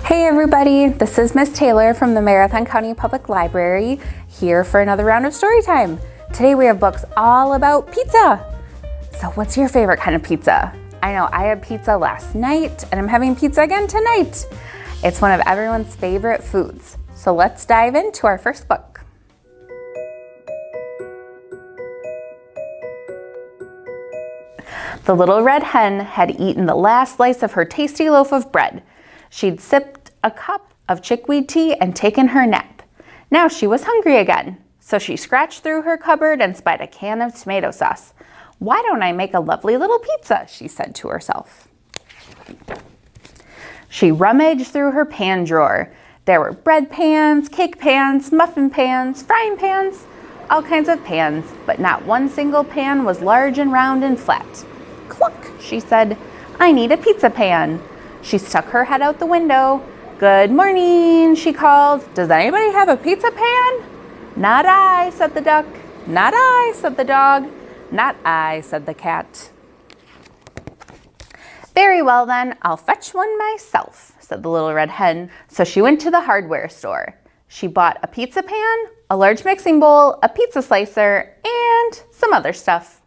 Hey everybody, this is Miss Taylor from the Marathon County Public Library, here for another round of story time. Today we have books all about pizza. So what's your favorite kind of pizza? I know I had pizza last night and I'm having pizza again tonight. It's one of everyone's favorite foods. So let's dive into our first book. The Little Red Hen had eaten the last slice of her tasty loaf of bread. She'd sipped a cup of chickweed tea and taken her nap. Now she was hungry again, so she scratched through her cupboard and spied a can of tomato sauce. "Why don't I make a lovely little pizza?" she said to herself. She rummaged through her pan drawer. There were bread pans, cake pans, muffin pans, frying pans, all kinds of pans, but not one single pan was large and round and flat. "Cluck," she said, "I need a pizza pan." She stuck her head out the window. "Good morning," she called. "Does anybody have a pizza pan?" "Not I," said the duck. "Not I," said the dog. "Not I," said the cat. "Very well then, I'll fetch one myself," said the Little Red Hen. So she went to the hardware store. She bought a pizza pan, a large mixing bowl, a pizza slicer, and some other stuff.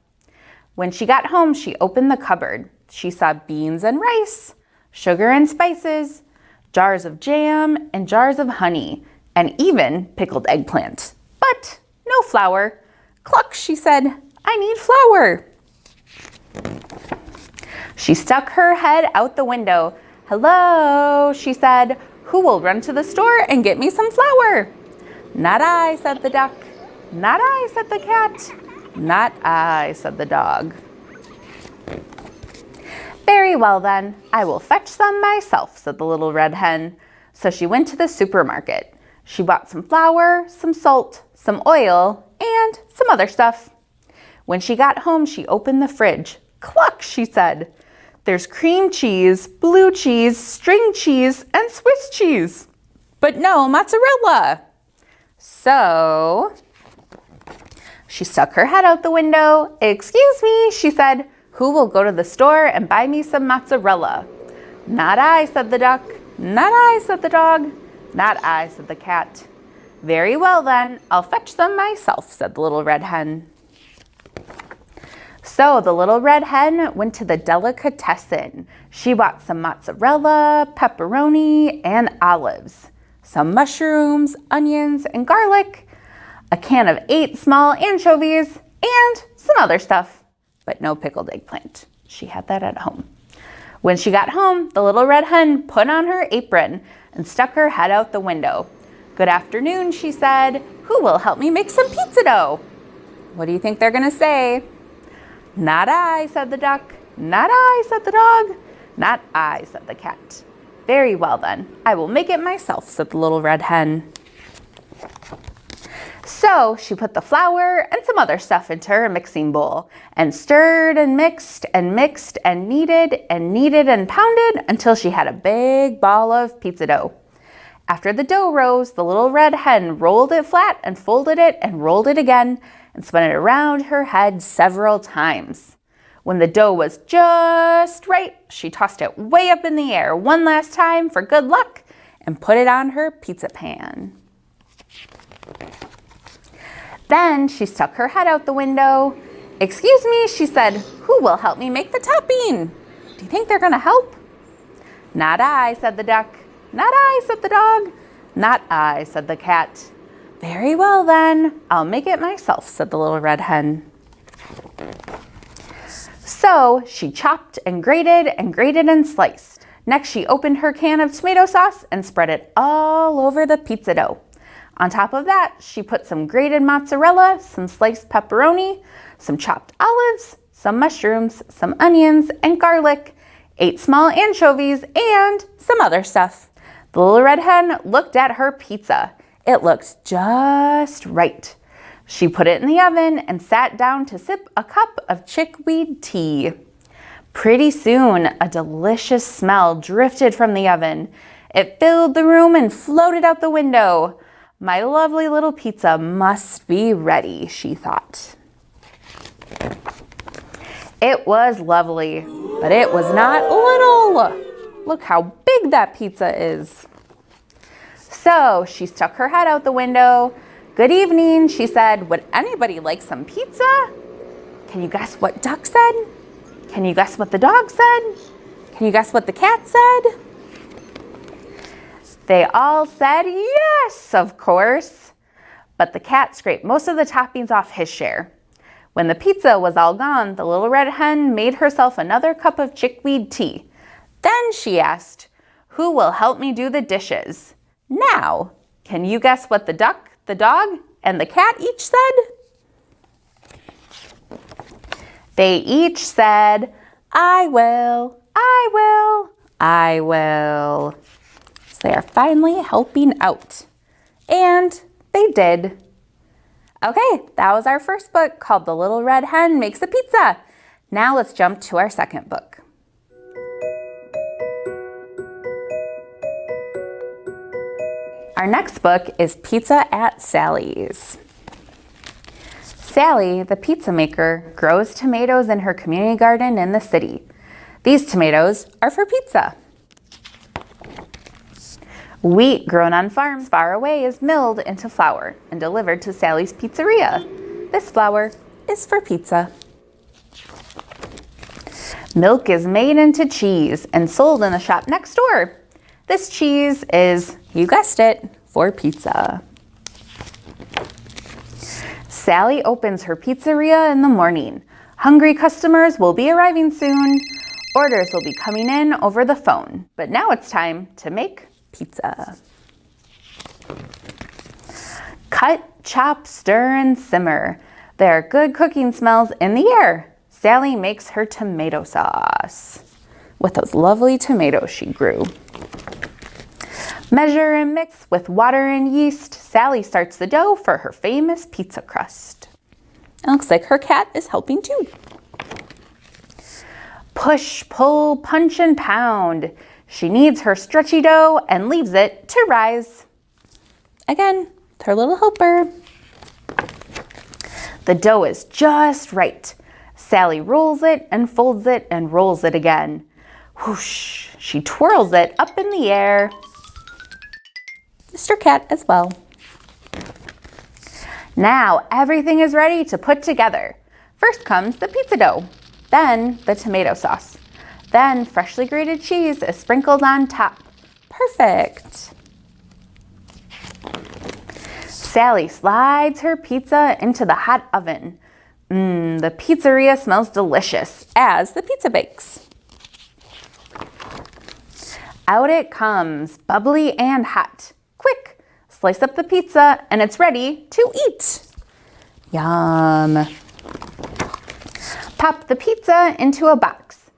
When she got home, she opened the cupboard. She saw beans and rice, sugar and spices, jars of jam and jars of honey, and even pickled eggplant. But no flour. "Cluck," she said, "I need flour." She stuck her head out the window. "Hello," she said, "who will run to the store and get me some flour?" "Not I," said the duck. "Not I," said the cat. "Not I," said the dog. "Very well then, I will fetch some myself," said the Little Red Hen. So she went to the supermarket. She bought some flour, some salt, some oil, and some other stuff. When she got home, she opened the fridge. "Cluck," she said. "There's cream cheese, blue cheese, string cheese, and Swiss cheese, but no mozzarella." So she stuck her head out the window. "Excuse me," she said, "who will go to the store and buy me some mozzarella?" "Not I," said the duck. "Not I," said the dog. "Not I," said the cat. "Very well then, I'll fetch some myself," said the Little Red Hen. So the Little Red Hen went to the delicatessen. She bought some mozzarella, pepperoni, and olives, some mushrooms, onions, and garlic, a can of 8 small anchovies, and some other stuff, but no pickled eggplant. She had that at home. When she got home, the Little Red Hen put on her apron and stuck her head out the window. "Good afternoon," she said. "Who will help me make some pizza dough?" What do you think they're gonna say? "Not I," said the duck. "Not I," said the dog. "Not I," said the cat. "Very well then, I will make it myself," said the Little Red Hen. So she put the flour and some other stuff into her mixing bowl and stirred and mixed and mixed and kneaded and kneaded and pounded until she had a big ball of pizza dough. After the dough rose, the Little Red Hen rolled it flat and folded it and rolled it again and spun it around her head several times. When the dough was just right, she tossed it way up in the air one last time for good luck and put it on her pizza pan. Then she stuck her head out the window. "Excuse me," she said, "who will help me make the topping?" Do you think they're gonna help? "Not I," said the duck. "Not I," said the dog. "Not I," said the cat. "Very well then, I'll make it myself," said the Little Red Hen. So she chopped and grated and sliced. Next she opened her can of tomato sauce and spread it all over the pizza dough. On top of that, she put some grated mozzarella, some sliced pepperoni, some chopped olives, some mushrooms, some onions, and garlic, 8 small anchovies, and some other stuff. The Little Red Hen looked at her pizza. It looked just right. She put it in the oven and sat down to sip a cup of chickweed tea. Pretty soon, a delicious smell drifted from the oven. It filled the room and floated out the window. "My lovely little pizza must be ready," she thought. It was lovely, but it was not little. Look how big that pizza is. So she stuck her head out the window. "Good evening," she said. "Would anybody like some pizza?" Can you guess what duck said? Can you guess what the dog said? Can you guess what the cat said? They all said yes, of course. But the cat scraped most of the toppings off his share. When the pizza was all gone, the little red hen made herself another cup of chickweed tea. Then she asked, "Who will help me do the dishes?" Now, can you guess what the duck, the dog, and the cat each said? They each said, "I will, I will, I will." So they are finally helping out. And they did. Okay, that was our first book called The Little Red Hen Makes a Pizza. Now let's jump to our second book. Our next book is Pizza at Sally's. Sally, the pizza maker, grows tomatoes in her community garden in the city. These tomatoes are for pizza. Wheat grown on farms far away is milled into flour and delivered to Sally's pizzeria. This flour is for pizza. Milk is made into cheese and sold in the shop next door. This cheese is, you guessed it, for pizza. Sally opens her pizzeria in the morning. Hungry customers will be arriving soon. Orders will be coming in over the phone. But now it's time to make pizza. Cut, chop, stir, and simmer. There are good cooking smells in the air. Sally makes her tomato sauce with those lovely tomatoes she grew. Measure and mix with water and yeast. Sally starts the dough for her famous pizza crust. It looks like her cat is helping too. Push, pull, punch, and pound. She kneads her stretchy dough and leaves it to rise. Again, with her little helper. The dough is just right. Sally rolls it and folds it and rolls it again. Whoosh! She twirls it up in the air. Mr. Cat as well. Now everything is ready to put together. First comes the pizza dough, then the tomato sauce. Then freshly grated cheese is sprinkled on top. Perfect. Sally slides her pizza into the hot oven. The pizzeria smells delicious as the pizza bakes. Out it comes, bubbly and hot. Quick, slice up the pizza and it's ready to eat. Yum. Pop the pizza into a box.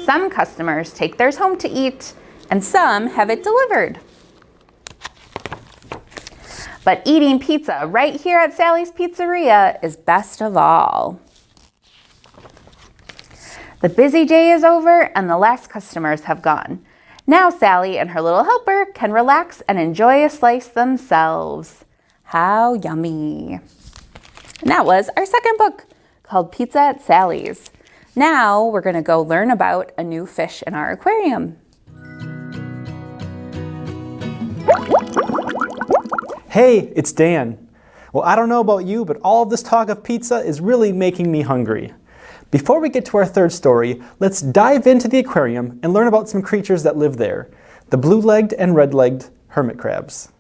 Some customers take theirs home to eat and some have it delivered. But eating pizza right here at Sally's Pizzeria is best of all. The busy day is over and the last customers have gone. Now Sally and her little helper can relax and enjoy a slice themselves. How yummy. And that was our second book called Pizza at Sally's. Now we're going to go learn about a new fish in our aquarium. Hey, it's Dan. Well, I don't know about you, but all of this talk of pizza is really making me hungry. Before we get to our third story, let's dive into the aquarium and learn about some creatures that live there, the blue-legged and red-legged hermit crabs.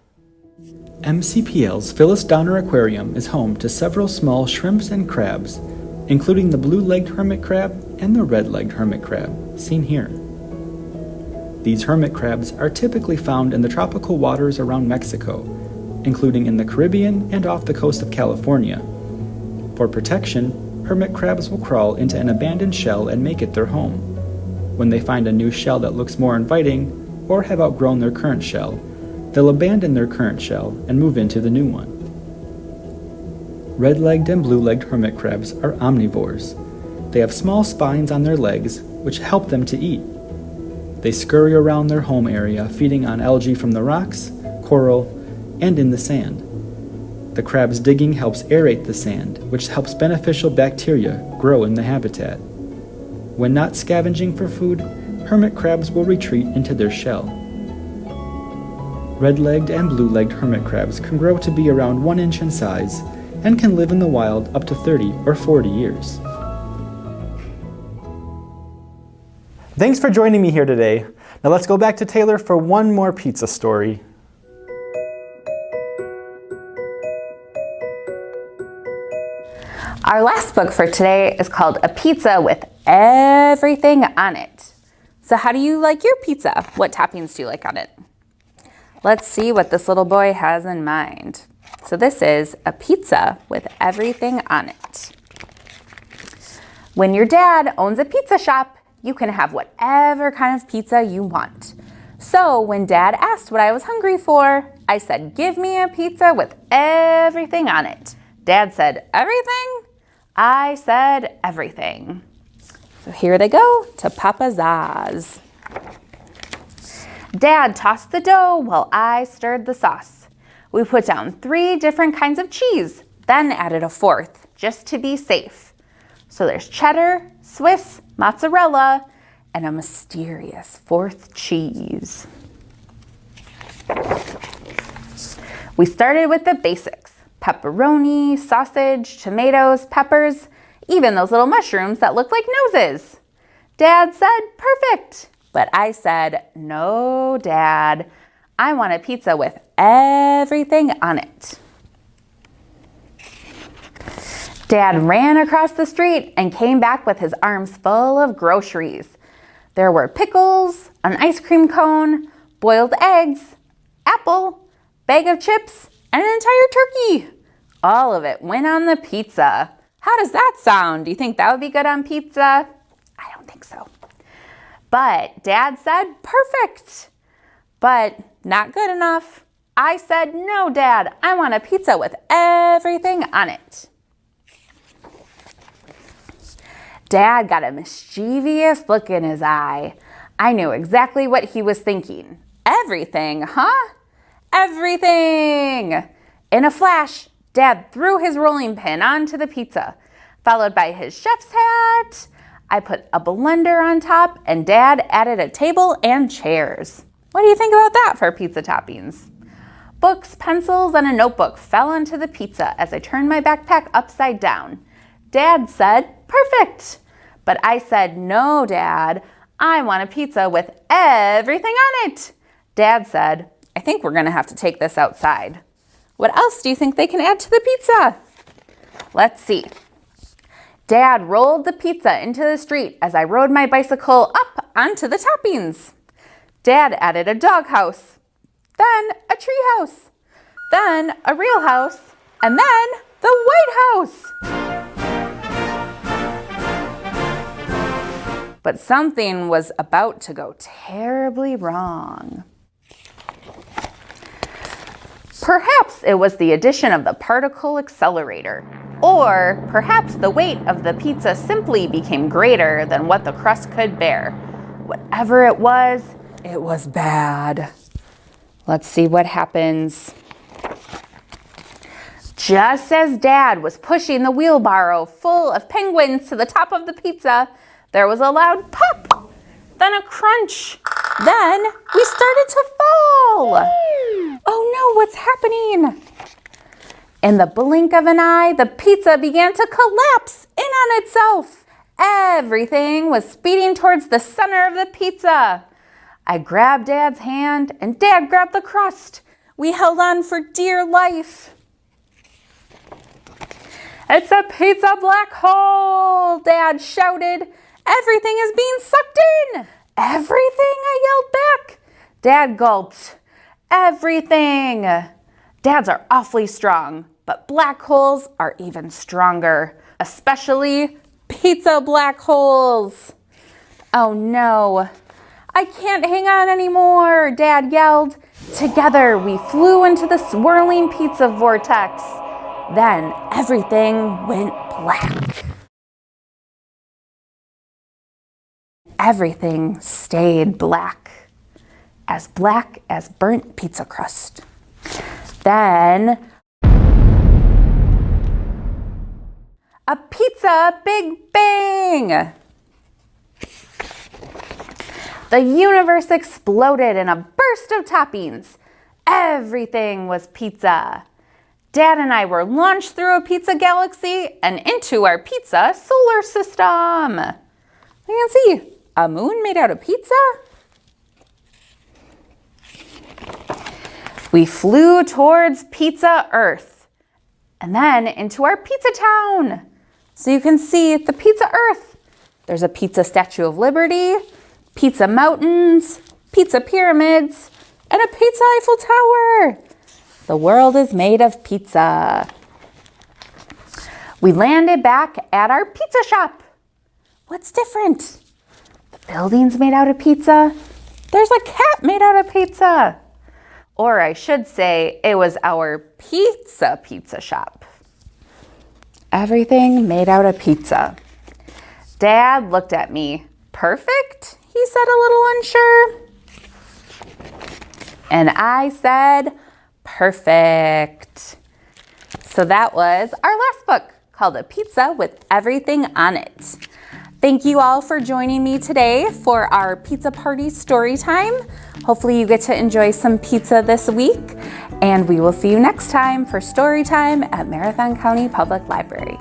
MCPL's Phyllis Donner Aquarium is home to several small shrimps and crabs, including the blue-legged hermit crab and the red-legged hermit crab, seen here. These hermit crabs are typically found in the tropical waters around Mexico, including in the Caribbean and off the coast of California. For protection, hermit crabs will crawl into an abandoned shell and make it their home. When they find a new shell that looks more inviting or have outgrown their current shell, they'll abandon their current shell and move into the new one. Red-legged and blue-legged hermit crabs are omnivores. They have small spines on their legs, which help them to eat. They scurry around their home area, feeding on algae from the rocks, coral, and in the sand. The crab's digging helps aerate the sand, which helps beneficial bacteria grow in the habitat. When not scavenging for food, hermit crabs will retreat into their shell. Red-legged and blue-legged hermit crabs can grow to be around 1 inch in size and can live in the wild up to 30 or 40 years. Thanks for joining me here today. Now let's go back to Taylor for one more pizza story. Our last book for today is called A Pizza with Everything on It. So how do you like your pizza? What toppings do you like on it? Let's see what this little boy has in mind. So this is a pizza with everything on it. When your dad owns a pizza shop, you can have whatever kind of pizza you want. So when Dad asked what I was hungry for, I said, "Give me a pizza with everything on it." Dad said, "Everything?" I said, "Everything." So here they go to Papa Zaz. Dad tossed the dough while I stirred the sauce. We put down 3 different kinds of cheese, then added a 4th, just to be safe. So there's cheddar, Swiss, mozzarella, and a mysterious 4th cheese. We started with the basics: pepperoni, sausage, tomatoes, peppers, even those little mushrooms that look like noses. Dad said, "Perfect." But I said, "No, Dad, I want a pizza with everything on it." Dad ran across the street and came back with his arms full of groceries. There were pickles, an ice cream cone, boiled eggs, apple, bag of chips, and an entire turkey. All of it went on the pizza. How does that sound? Do you think that would be good on pizza? I don't think so. But Dad said, "Perfect." But not good enough. I said, "No, Dad, I want a pizza with everything on it." Dad got a mischievous look in his eye. I knew exactly what he was thinking. Everything, huh? Everything! In a flash, Dad threw his rolling pin onto the pizza, followed by his chef's hat. I put a blender on top, and Dad added a table and chairs. What do you think about that for pizza toppings? Books, pencils, and a notebook fell onto the pizza as I turned my backpack upside down. Dad said, "Perfect." But I said, "No, Dad, I want a pizza with everything on it." Dad said, "I think we're gonna have to take this outside." What else do you think they can add to the pizza? Let's see. Dad rolled the pizza into the street as I rode my bicycle up onto the toppings. Dad added a doghouse, then a treehouse, then a real house, and then the White House. But something was about to go terribly wrong. Perhaps it was the addition of the particle accelerator. Or perhaps the weight of the pizza simply became greater than what the crust could bear. Whatever it was bad. Let's see what happens. Just as Dad was pushing the wheelbarrow full of penguins to the top of the pizza, there was a loud pop, then a crunch. Then we started to fall. Oh no, what's happening? In the blink of an eye, the pizza began to collapse in on itself. Everything was speeding towards the center of the pizza. I grabbed Dad's hand and Dad grabbed the crust. We held on for dear life. "It's a pizza black hole," Dad shouted. "Everything is being sucked in." "Everything?" I yelled back. Dad gulped. "Everything." Dads are awfully strong, but black holes are even stronger, especially pizza black holes. "Oh no, I can't hang on anymore," Dad yelled. Together we flew into the swirling pizza vortex. Then everything went black. Everything stayed black as burnt pizza crust. Then a pizza big bang! The universe exploded in a burst of toppings. Everything was pizza. Dad and I were launched through a pizza galaxy and into our pizza solar system. You can see a moon made out of pizza. We flew towards Pizza Earth and then into our pizza town. So you can see the Pizza Earth. There's a pizza Statue of Liberty, pizza mountains, pizza pyramids, and a pizza Eiffel Tower. The world is made of pizza. We landed back at our pizza shop. What's different? The building's made out of pizza. There's a cat made out of pizza. Or I should say, it was our pizza shop. Everything made out of pizza. Dad looked at me. Perfect? He said, a little unsure. And I said, perfect. So that was our last book, called A Pizza with Everything on It. Thank you all for joining me today for our pizza party story time. Hopefully you get to enjoy some pizza this week, and we will see you next time for story time at Marathon County Public Library.